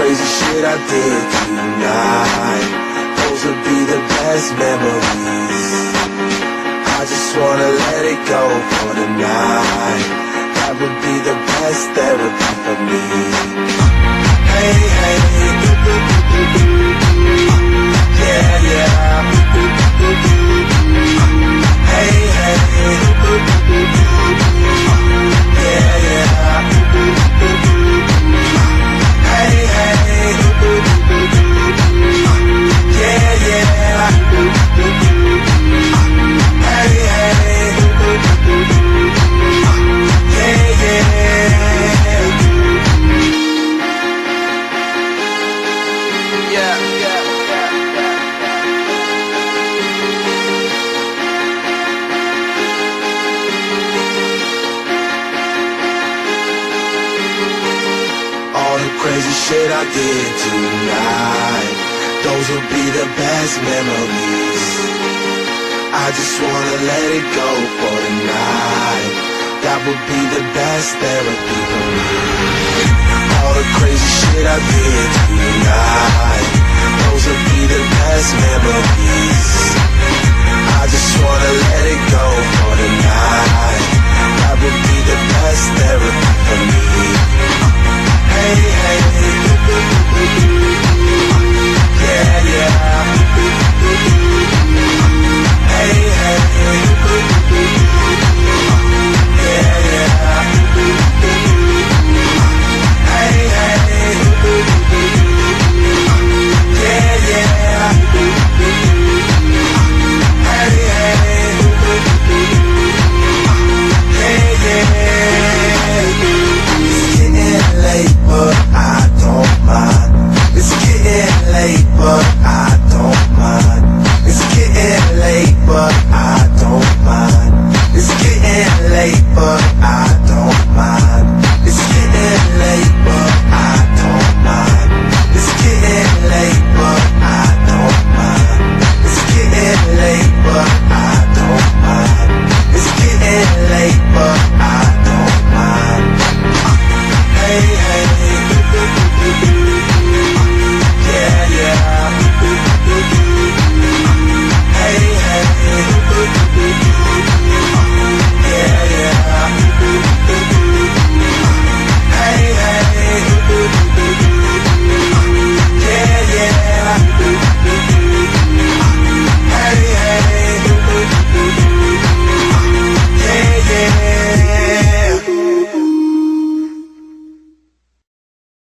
crazy shit I did tonight, those would be the best memories. I just wanna let it go for the night. That would be the best therapy for me. Hey, hey, yeah, yeah. Hey, hey, yeah, yeah. Hey, hey, yeah, yeah. Hey, hey, yeah, yeah. Yeah, yeah. All the crazy shit I did tonight, those will be the best memories. I just wanna let it go for the night. That would be the best therapy for me. All the crazy shit I did tonight, those will be the best memories. I just wanna let it go for the night. That would be the best therapy for me. Hey,